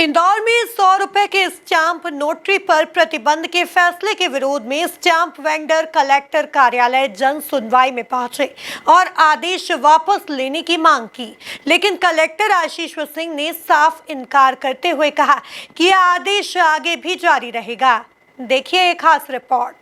इंदौर में 100 रुपए के स्टाम्प नोटरी पर प्रतिबंध के फैसले के विरोध में स्टाम्प वेंडर कलेक्टर कार्यालय जन सुनवाई में पहुंचे और आदेश वापस लेने की मांग की, लेकिन कलेक्टर आशीष सिंह ने साफ इनकार करते हुए कहा कि यह आदेश आगे भी जारी रहेगा। देखिए एक खास रिपोर्ट।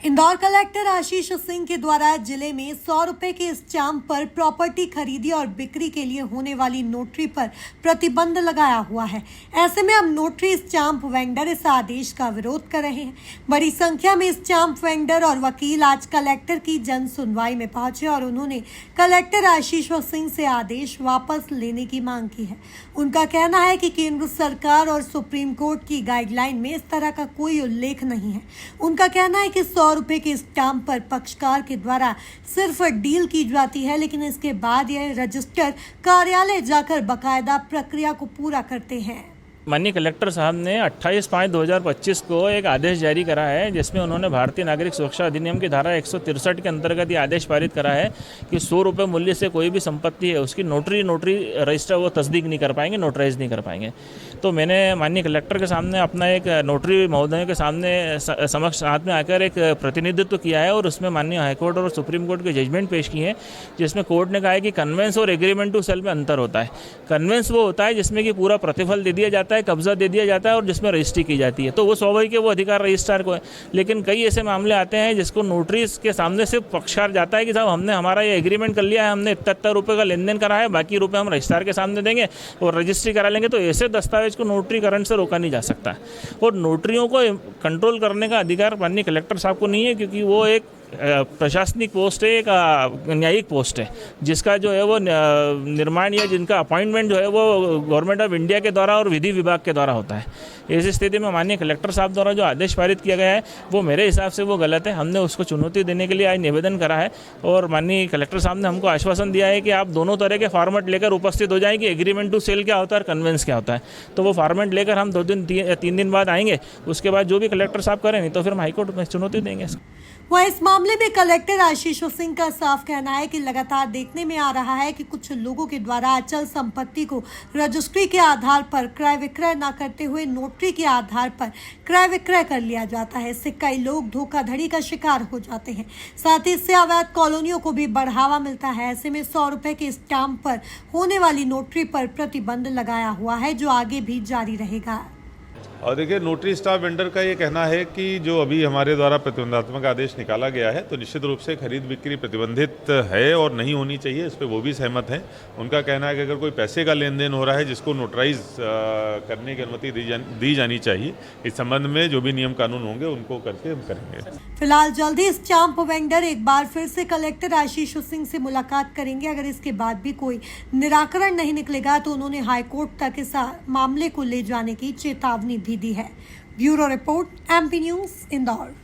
इंदौर कलेक्टर आशीष सिंह के द्वारा जिले में 100 रुपए के स्टाम्प पर प्रॉपर्टी खरीदी और बिक्री के लिए होने वाली नोटरी पर प्रतिबंध लगाया हुआ है। ऐसे में अब नोटरी स्टाम्प वेंडर इस आदेश का विरोध कर रहे हैं। बड़ी संख्या में स्टाम्प वेंडर और वकील आज कलेक्टर की जन सुनवाई में पहुंचे और उन्होंने कलेक्टर आशीष सिंह से आदेश वापस लेने की मांग की है। उनका कहना है कि केंद्र सरकार और सुप्रीम कोर्ट की गाइडलाइन में इस तरह का कोई उल्लेख नहीं है। उनका कहना है कि 100 रुपए के स्टाम्प पर पक्षकार के द्वारा सिर्फ डील की जाती है, लेकिन इसके बाद यह रजिस्टर कार्यालय जाकर बकायदा प्रक्रिया को पूरा करते हैं। माननीय कलेक्टर साहब ने 28/5/2025 को एक आदेश जारी करा है, जिसमें उन्होंने भारतीय नागरिक सुरक्षा अधिनियम की धारा 163 के अंतर्गत ये आदेश पारित करा है कि 100 रुपये मूल्य से कोई भी संपत्ति है उसकी नोटरी रजिस्टर वो तस्दीक नहीं कर पाएंगे, नोटराइज नहीं कर पाएंगे। तो मैंने माननीय कलेक्टर के सामने अपना एक नोटरी महोदय के सामने समक्ष हाथ में आकर एक प्रतिनिधित्व किया है और उसमें माननीय हाईकोर्ट और सुप्रीम कोर्ट के जजमेंट पेश किए हैं, जिसमें कोर्ट ने कहा है कि कन्वेंस और एग्रीमेंट टू सेल में अंतर होता है। कन्वेंस वो होता है जिसमें कि पूरा प्रतिफल दे दिया जाता है, कब्जा दे दिया जाता है और जिसमें रजिस्ट्री की जाती है, तो वो स्वाभाविक है, वो अधिकार रजिस्ट्रार को है। लेकिन कई ऐसे मामले आते हैं जिसको नोटरी के सामने सिर्फ पक्षकार जाता है कि साहब हमने हमारा ये एग्रीमेंट कर लिया है, हमने इतना रुपये का लेन देन करा है, बाकी रुपये हम रजिस्ट्रार के सामने देंगे और रजिस्ट्री करा लेंगे। तो ऐसे दस्तावेज को नोटरीकरण से रोका नहीं जा सकता और नोटरियों को कंट्रोल करने का अधिकार माननीय कलेक्टर साहब को नहीं है, क्योंकि वो एक प्रशासनिक पोस्ट है, एक न्यायिक पोस्ट है, जिसका जो है वो निर्माण या जिनका अपॉइंटमेंट जो है वो गवर्नमेंट ऑफ इंडिया के द्वारा और विधि विभाग के द्वारा होता है। ऐसी स्थिति में माननीय कलेक्टर साहब द्वारा जो आदेश पारित किया गया है वो मेरे हिसाब से वो गलत है। हमने उसको चुनौती देने के लिए आज निवेदन करा है और माननीय कलेक्टर साहब ने हमको आश्वासन दिया है कि आप दोनों तरह के फॉर्मेट लेकर उपस्थित हो जाएं कि एग्रीमेंट टू सेल क्या होता है और कन्वेंस क्या होता है। तो वो फॉर्मेट लेकर हम 2-3 दिन बाद आएंगे, उसके बाद जो भी कलेक्टर साहब करें, नहीं तो फिर हम हाईकोर्ट में चुनौती देंगे। वह इस मामले में कलेक्टर आशीष सिंह का साफ कहना है कि लगातार देखने में आ रहा है कि कुछ लोगों के द्वारा अचल संपत्ति को रजिस्ट्री के आधार पर क्रय विक्रय न करते हुए नोटरी के आधार पर क्रय विक्रय कर लिया जाता है। इससे कई लोग धोखाधड़ी का शिकार हो जाते हैं। साथ ही इससे अवैध कॉलोनियों को भी बढ़ावा मिलता है। ऐसे में 100 रुपए के स्टाम्प पर होने वाली नोटरी पर प्रतिबंध लगाया हुआ है, जो आगे भी जारी रहेगा। और देखिए, नोटरी स्टाम्प वेंडर का ये कहना है कि जो अभी हमारे द्वारा प्रतिबंधात्मक आदेश निकाला गया है, तो निश्चित रूप से खरीद बिक्री प्रतिबंधित है और नहीं होनी चाहिए, इस पर वो भी सहमत हैं। उनका कहना है कि अगर कोई पैसे का लेन देन हो रहा है जिसको नोटराइज करने की अनुमति दी जानी चाहिए। इस संबंध में जो भी नियम कानून होंगे उनको करके हम करेंगे। फिलहाल जल्द ही स्टाम्प वेंडर एक बार फिर से कलेक्टर आशीष सिंह से मुलाकात करेंगे। अगर इसके बाद भी कोई निराकरण नहीं निकलेगा तो उन्होंने हाईकोर्ट तक इस मामले को ले जाने की चेतावनी भी दी है। Bureau report, MP news, Indore.